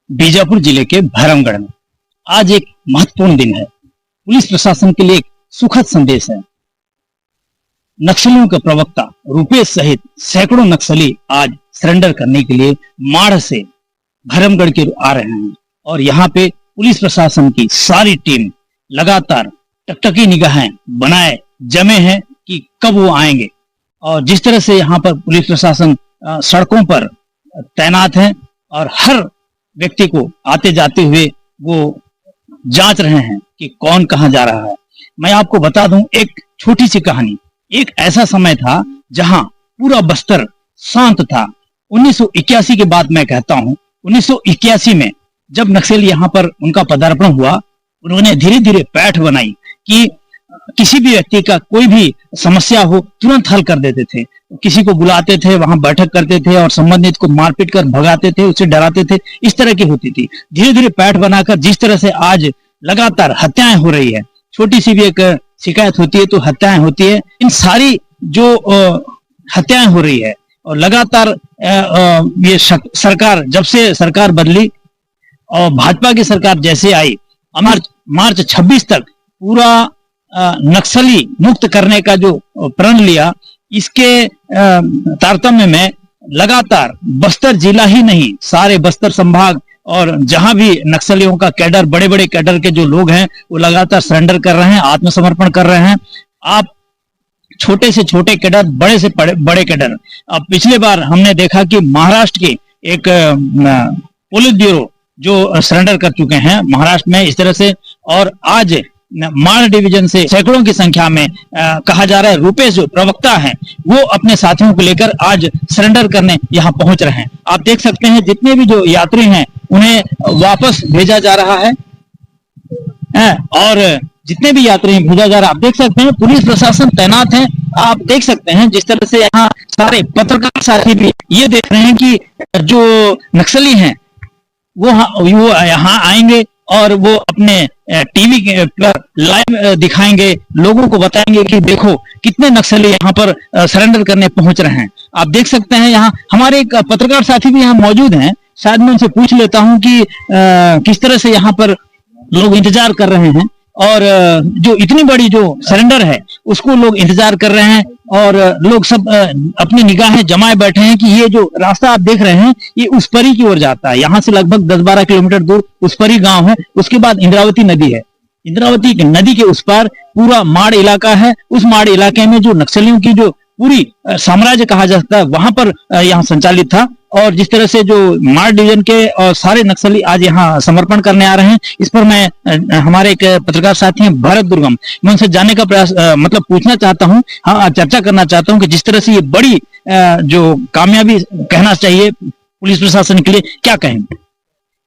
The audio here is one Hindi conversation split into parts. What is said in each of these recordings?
बीजापुर जिले के भैरमगढ़ में आज एक महत्वपूर्ण दिन है। पुलिस प्रशासन के लिए एक सुखद संदेश है। नक्सलियों के प्रवक्ता रुपेश सहित सैकड़ों नक्सली आज सरेंडर करने के लिए माढ़ से भैरमगढ़ के आ रहे हैं और यहाँ पे पुलिस प्रशासन की सारी टीम लगातार टकटकी निगाहें बनाए जमे हैं कि कब वो आएंगे। और जिस तरह से यहाँ पर पुलिस प्रशासन सड़कों पर तैनात है और हर व्यक्ति को आते जाते हुए वो जांच रहे हैं कि कौन कहाँ जा रहा है। मैं आपको बता दूं एक छोटी सी कहानी। एक ऐसा समय था जहां पूरा बस्तर शांत था। 1981 की बात मैं कहता हूं। 1981 में जब नक्सल यहाँ पर उनका पदार्पण हुआ, उन्होंने धीरे धीरे पैठ बनाई कि किसी भी व्यक्ति का कोई भी समस्या हो तुरंत हल कर देते थे। किसी को बुलाते थे, वहां बैठक करते थे और संबंधित को मारपीट कर भगाते थे, उसे डराते थे। इस तरह की होती थी। धीरे धीरे पैठ बनाकर जिस तरह से आज लगातार हत्याएं हो रही है, छोटी सी भी एक शिकायत होती है तो हत्याएं होती है। इन सारी जो हत्याएं हो रही है और लगातार ये सरकार, जब से सरकार बदली और भाजपा की सरकार जैसे आई, मार्च 26 तक पूरा नक्सली मुक्त करने का जो प्रण लिया, इसके तारतम्य में लगातार बस्तर जिला ही नहीं, सारे बस्तर संभाग और जहां भी नक्सलियों का कैडर, बड़े बड़े कैडर के जो लोग हैं वो लगातार सरेंडर कर रहे हैं, आत्मसमर्पण कर रहे हैं। आप छोटे से छोटे कैडर, बड़े से बड़े कैडर। अब पिछले बार हमने देखा कि महाराष्ट्र के एक पुलिस ब्यूरो जो सरेंडर कर चुके हैं महाराष्ट्र में इस तरह से, और आज माड़ डिवीजन से सैकड़ों की संख्या में कहा जा रहा है रुपेश जो प्रवक्ता हैं वो अपने साथियों को लेकर आज सरेंडर करने यहाँ पहुंच रहे हैं। आप देख सकते हैं जितने भी जो यात्री हैं उन्हें वापस भेजा जा रहा है और जितने भी यात्री भेजा जा रहा है। आप देख सकते हैं पुलिस प्रशासन तैनात है। आप देख सकते हैं जिस तरह से यहाँ सारे पत्रकार साथी भी ये देख रहे हैं कि जो नक्सली हैं वो यहाँ आएंगे और वो अपने टीवी पर लाइव दिखाएंगे, लोगों को बताएंगे कि देखो कितने नक्सली यहाँ पर सरेंडर करने पहुंच रहे हैं। आप देख सकते हैं यहाँ हमारे एक पत्रकार साथी भी यहाँ मौजूद हैं। शायद मैं उनसे पूछ लेता हूं कि किस तरह से यहाँ पर लोग इंतजार कर रहे हैं और जो इतनी बड़ी जो सरेंडर है उसको लोग इंतजार कर रहे हैं और लोग सब अपनी निगाहें जमाए बैठे हैं कि ये जो रास्ता आप देख रहे हैं ये उसपरी की ओर जाता है। यहाँ से लगभग 10-12 किलोमीटर दूर उसपरी गांव है। उसके बाद इंद्रावती नदी है। इंद्रावती नदी के उस पार पूरा माड़ इलाका है। उस माड़ इलाके में जो नक्सलियों की जो पूरी साम्राज्य कहा जाता है वहां पर यहाँ संचालित था। और जिस तरह से जो माड़ डिवीजन के और सारे नक्सली आज यहाँ समर्पण करने आ रहे हैं, इस पर मैं हमारे एक पत्रकार साथी हैं भरत दुर्गम, मैं उनसे जानने का प्रयास मतलब पूछना चाहता हूँ, हाँ चर्चा करना चाहता हूँ कि जिस तरह से ये बड़ी जो कामयाबी कहना चाहिए पुलिस प्रशासन के लिए, क्या कहेंगे?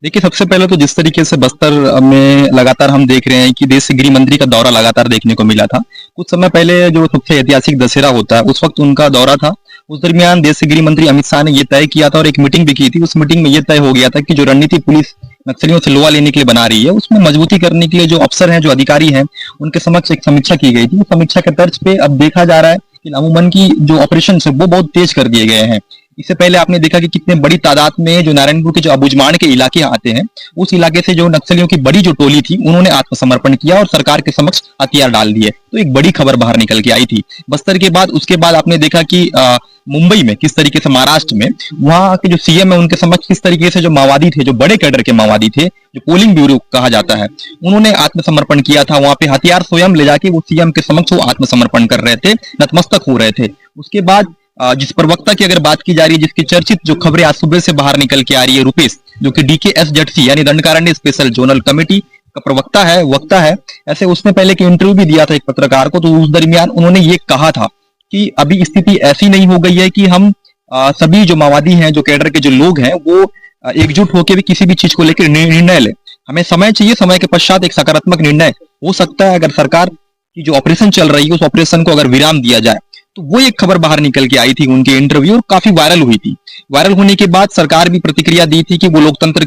देखिए, सबसे पहले तो जिस तरीके से बस्तर में लगातार हम देख रहे हैं कि देश से गृह मंत्री का दौरा लगातार देखने को मिला था। कुछ समय पहले जो सबसे ऐतिहासिक दशहरा होता है, उस वक्त उनका दौरा था। उस दरमियान देश से गृह मंत्री अमित शाह ने ये तय किया था और एक मीटिंग भी की थी। उस मीटिंग में ये तय हो गया था कि जो रणनीति पुलिस नक्सलियों से लोहा लेने के लिए बना रही है, उसमें मजबूती करने के लिए जो अफसर हैं, जो अधिकारी हैं, उनके समक्ष एक समीक्षा की गई थी। उस समीक्षा के तर्ज पे अब देखा जा रहा है कि अमूमन की जो ऑपरेशन है वो बहुत तेज कर दिए गए हैं। इससे पहले आपने देखा कि कितने बड़ी तादाद में जो नारायणपुर के जो अबुझमाड़ के इलाके आते हैं, उस इलाके से जो नक्सलियों की बड़ी जो टोली थी, उन्होंने आत्मसमर्पण किया और सरकार के समक्ष हथियार डाल दिए। तो एक बड़ी खबर बाहर निकल के आई थी बस्तर के बाद। उसके बाद आपने देखा कि मुंबई में किस तरीके से, महाराष्ट्र में वहां के जो सीएम है उनके समक्ष किस तरीके से जो माओवादी थे, जो बड़े कैडर के माओवादी थे, जो पोलिंग ब्यूरो कहा जाता है, उन्होंने आत्मसमर्पण किया था। वहां पे हथियार स्वयं ले जाके वो सीएम के समक्ष वो आत्मसमर्पण कर रहे थे, नतमस्तक हो रहे थे। उसके बाद जिस प्रवक्ता की अगर बात की जा रही है, जिसकी चर्चित जो खबरें आज सुबह से बाहर निकल के आ रही है, रुपेश, जो कि DKSZC यानी दंडकारण्य स्पेशल जोनल कमेटी का प्रवक्ता है, वक्ता है, ऐसे उसने पहले एक इंटरव्यू भी दिया था एक पत्रकार को। तो उस दरमियान उन्होंने ये कहा था कि अभी स्थिति ऐसी नहीं हो गई है कि हम सभी जो माओवादी हैं, जो कैडर के जो लोग हैं, वो एकजुट होकर भी किसी भी चीज को लेकर निर्णय ले। हमें समय चाहिए, समय के पश्चात एक सकारात्मक निर्णय हो सकता है अगर सरकार की जो ऑपरेशन चल रही है उस ऑपरेशन को अगर विराम दिया जाए। तो वो एक खबर बाहर निकल के आई थी उनके इंटरव्यू और काफी वायरल हुई थी। वायरल होने के बाद सरकार भी प्रतिक्रिया दी थी कि वो लोकतंत्र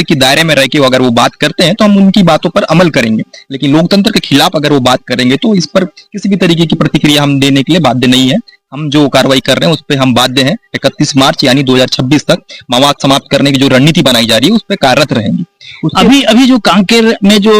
की दायरे में रह के अगर वो बात करते हैं तो हम उनकी बातों पर अमल करेंगे, लेकिन लोकतंत्र के खिलाफ अगर वो बात करेंगे तो इस पर किसी भी तरीके की प्रतिक्रिया हम देने के लिए बाध्य नहीं है। हम जो कार्रवाई कर रहे हैं उस पर हम बाध्य हैं। 31 मार्च यानी 2026 तक माओवाद समाप्त करने की जो रणनीति बनाई जा रही है उस पर कार्यरत रहेंगे। अभी जो कांकेर में जो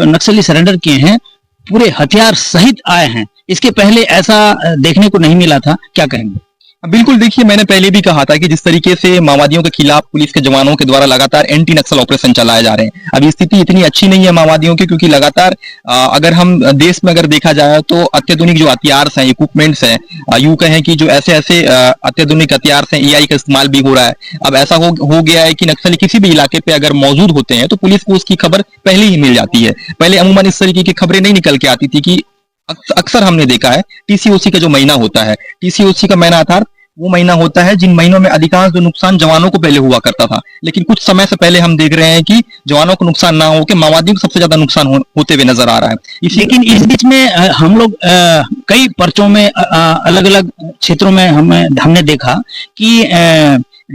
नक्सली सरेंडर किए हैं, पूरे हथियार सहित आए हैं, इसके पहले ऐसा देखने को नहीं मिला था, क्या कहेंगे? बिल्कुल, देखिए, मैंने पहले भी कहा था कि जिस तरीके से माओवादियों के खिलाफ पुलिस के जवानों के द्वारा लगातार एंटी नक्सल ऑपरेशन चलाए जा रहे हैं, अभी स्थिति इतनी अच्छी नहीं है माओवादियों की, क्योंकि लगातार अगर हम देश में अगर देखा जाए तो अत्याधुनिक जो हथियार हैं, इक्विपमेंट्स हैं, यूं कहें कि जो ऐसे ऐसे अत्याधुनिक हथियार हैं, AI का इस्तेमाल भी हो रहा है। अब ऐसा हो गया है कि नक्सली किसी भी इलाके पे अगर मौजूद होते हैं तो पुलिस को उसकी खबर पहले ही मिल जाती है। पहले अमूमन इस तरीके की खबरें नहीं निकल के आती थी कि अक्सर हमने देखा है TCOC का जो महीना होता है, TCOC का महीना अर्थात वो महीना होता है जिन महीनों में अधिकांश जो नुकसान जवानों को पहले हुआ करता था, लेकिन कुछ समय से पहले हम देख रहे हैं कि जवानों को नुकसान ना हो के माओवादियों को सबसे ज्यादा नुकसान होते हुए नजर आ रहा है। लेकिन इस बीच में हम लोग कई पर्चों में अलग अलग क्षेत्रों में हमने देखा कि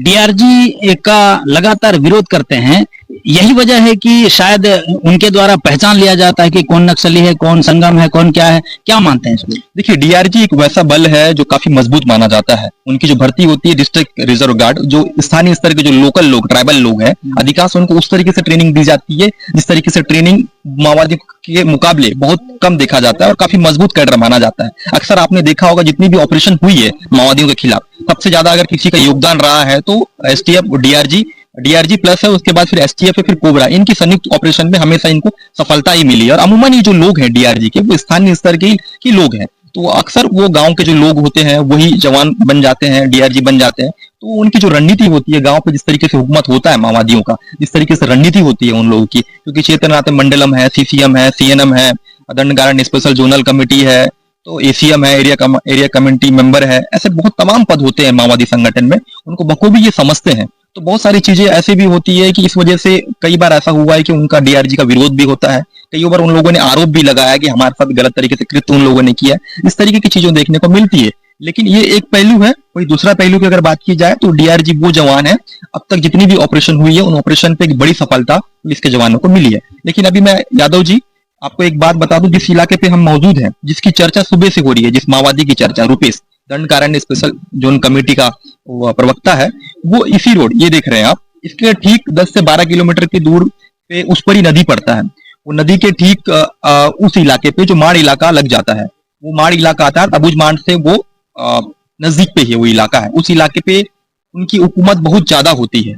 DRG का लगातार विरोध करते हैं। यही वजह है कि शायद उनके द्वारा पहचान लिया जाता है कि कौन नक्सली है, कौन संगम है, कौन क्या है। क्या मानते हैं इसमें? देखिए, DRG एक वैसा बल है जो काफी मजबूत माना जाता है। उनकी जो भर्ती होती है डिस्ट्रिक्ट रिजर्व गार्ड, जो स्थानीय स्तर के जो लोकल लोग, ट्राइबल लोग हैं, अधिकांश उनको उस तरीके से ट्रेनिंग दी जाती है जिस तरीके से ट्रेनिंग माओवादी के मुकाबले बहुत कम देखा जाता है और काफी मजबूत कैडर माना जाता है। अक्सर आपने देखा होगा जितनी भी ऑपरेशन हुई है माओवादियों के खिलाफ, सबसे ज्यादा अगर किसी का योगदान रहा है तो STF, DRG प्लस है, उसके बाद फिर STF है, फिर कोबरा। इनकी संयुक्त ऑपरेशन में हमेशा इनको सफलता ही मिली है। और अमूमन ये जो लोग हैं DRG के, वो स्थानीय स्तर के लोग हैं, तो अक्सर वो गांव के जो लोग होते हैं वही जवान बन जाते हैं, DRG बन जाते हैं। तो उनकी जो रणनीति होती है गांव पे, जिस तरीके से हुकूमत होता है माओवादियों का, जिस तरीके से रणनीति होती है उन लोगों की, क्योंकि चेतनाथ मंडलम है, CCM है, CNM है, दंडकारण्य स्पेशल जोनल कमेटी है, तो ACM है, एरिया कमेटी मेंबर है, ऐसे बहुत तमाम पद होते हैं माओवादी संगठन में, उनको बखूबी ये समझते हैं। तो बहुत सारी चीजें ऐसे भी होती है कि इस वजह से कई बार ऐसा हुआ है कि उनका DRG का विरोध भी होता है। कई बार उन लोगों ने आरोप भी लगाया कि हमारे साथ गलत तरीके से कृत्य उन लोगों ने किया। इस तरीके की चीजें देखने को मिलती है, लेकिन ये एक पहलू है। कोई दूसरा पहलू की अगर बात की जाए तो DRG वो जवान है, अब तक जितनी भी ऑपरेशन हुई है उन ऑपरेशन पे एक बड़ी सफलता पुलिस के जवानों को मिली है। लेकिन अभी मैं यादव जी आपको एक बात बता दूं, जिस इलाके पे हम मौजूद हैं, जिसकी चर्चा सुबह से हो रही है, जिस माओवादी की चर्चा, Rupesh, Dandakaranya special zone committee का प्रवक्ता है, वो इसी रोड, ये देख रहे हैं आप, इसके ठीक 10 से 12 किलोमीटर की दूर पे उस पर ही नदी पड़ता है। वो नदी के ठीक उस इलाके पे जो माड़ इलाका लग जाता है, वो माड़ इलाका आता है, अबुझमाड़ से वो नजदीक पे ही वो इलाका है। उस इलाके पे उनकी हुकूमत बहुत ज्यादा होती है।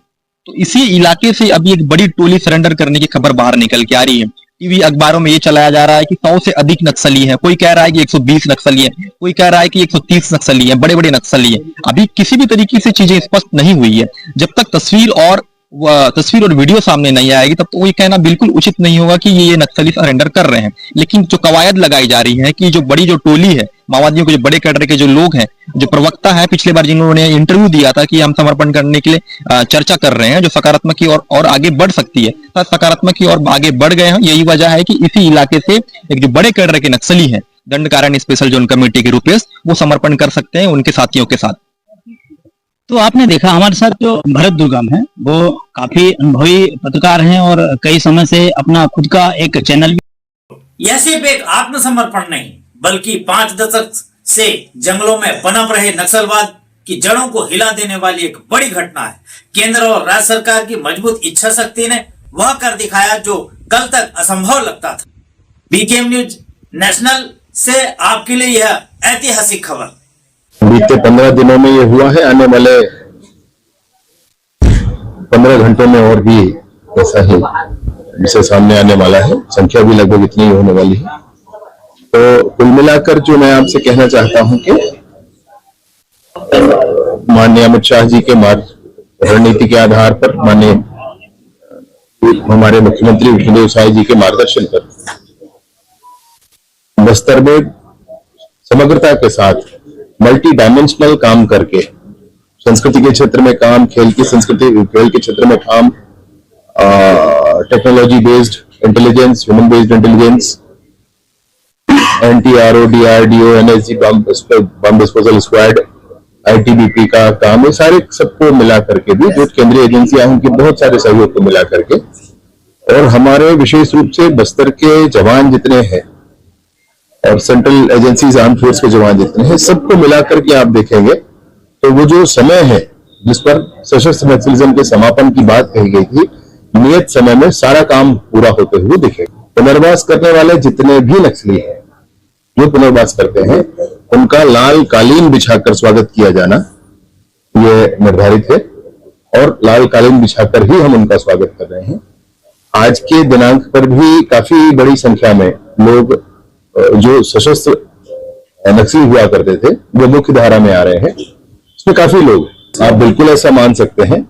तो इसी इलाके से अभी एक बड़ी टोली सरेंडर करने की खबर बाहर निकल के आ रही है। टीवी अखबारों में ये चलाया जा रहा है कि 100 से अधिक नक्सली हैं, कोई कह रहा है कि 120 नक्सली हैं, कोई कह रहा है कि 130 नक्सली हैं, बड़े बड़े नक्सली हैं। अभी किसी भी तरीके से चीजें स्पष्ट नहीं हुई है। जब तक तस्वीर और वीडियो सामने नहीं आएगी तब तो ये कहना बिल्कुल उचित नहीं होगा कि ये नक्सली सरेंडर कर रहे हैं। लेकिन जो कवायद लगाई जा रही है कि जो बड़ी जो टोली है माओवादियों के जो बड़े कैडर के जो लोग हैं, जो प्रवक्ता है पिछले बार जिन्होंने इंटरव्यू दिया था कि हम समर्पण करने के लिए चर्चा कर रहे हैं, जो सकारात्मक की और आगे बढ़ सकती है, सकारात्मक की और आगे बढ़ गए हैं। यही वजह है कि इसी इलाके से एक जो बड़े कैडर के नक्सली हैं, दंडकारण्य स्पेशल जोन कमेटी के रूपेश, वो समर्पण कर सकते हैं उनके साथियों के साथ। तो आपने देखा हमारे साथ जो भरत दुर्गम है वो काफी अनुभवी पत्रकार हैं और कई समय से अपना खुद का एक चैनल भी। यह सिर्फ एक आत्मसमर्पण नहीं बल्कि 5 दशक से जंगलों में पनप रहे नक्सलवाद की जड़ों को हिला देने वाली एक बड़ी घटना है। केंद्र और राज्य सरकार की मजबूत इच्छा शक्ति ने वह कर दिखाया जो कल तक असंभव लगता था। बीकेएम न्यूज नेशनल से आपके लिए यह ऐतिहासिक खबर। बीते 15 दिनों में ये हुआ है, आने वाले 15 घंटों में और भी ऐसा ही विषय सामने आने वाला है। संख्या भी लगभग इतनी ही होने वाली है। तो कुल मिलाकर जो मैं आपसे कहना चाहता हूं कि माननीय अमित शाह जी के मार्ग रणनीति के आधार पर, माननीय हमारे मुख्यमंत्री विष्णुदेव साय जी के मार्गदर्शन पर बस्तर में समग्रता के साथ मल्टी डायमेंशनल काम करके, संस्कृति के क्षेत्र में काम, खेल के क्षेत्र में काम, technology based intelligence, human based intelligence, NTRO, DRDO, NSG, bomb disposal squad, ITBP का काम, ये सारे सबको मिला करके भी जो केंद्रीय एजेंसियां हैं उनके बहुत सारे सहयोग को मिला करके, और हमारे विशेष रूप से बस्तर के जवान जितने हैं और सेंट्रल एजेंसीज आर्म फोर्स के जवान जितने हैं, सबको मिलाकर के आप देखेंगे तो वो जो समय है जिस पर सशस्त्र नक्सलिज्म के समापन की बात कही गई थी, नियत समय में सारा काम पूरा होते हुए दिखेगा। पुनर्वास करने वाले जितने भी नक्सली हैं, जो पुनर्वास करते हैं, उनका लाल कालीन बिछाकर स्वागत किया जाना ये निर्धारित है और लाल कालीन बिछाकर ही हम उनका स्वागत कर रहे हैं। आज के दिनांक पर भी काफी बड़ी संख्या में लोग जो सशस्त्र नक्सली हुआ करते थे वो मुख्य धारा में आ रहे हैं। इसमें काफी लोग, आप बिल्कुल ऐसा मान सकते हैं,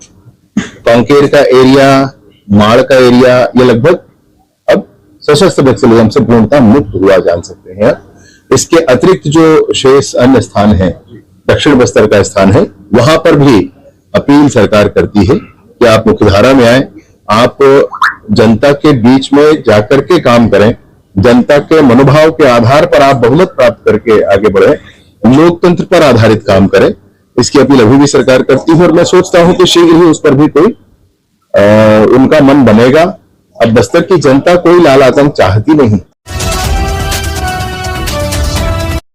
कांकेर का एरिया, माड़ का एरिया, ये लगभग अब सशस्त्र नक्सलिज्म से पूर्णतः मुक्त हुआ जान सकते हैं। इसके अतिरिक्त जो शेष अन्य स्थान हैं, दक्षिण बस्तर का स्थान है, वहां पर भी अपील सरकार करती है कि आप मुख्यधारा में आए, आप जनता के बीच में जाकर के काम करें, जनता के मनोभाव के आधार पर आप बहुमत प्राप्त करके आगे बढ़े, लोकतंत्र पर आधारित काम करें। इसकी अपील अभी भी सरकार करती है और मैं सोचता हूं कि शीघ्र ही उस पर भी कोई उनका मन बनेगा। अब बस्तर की जनता कोई लाल आतंक चाहती नहीं,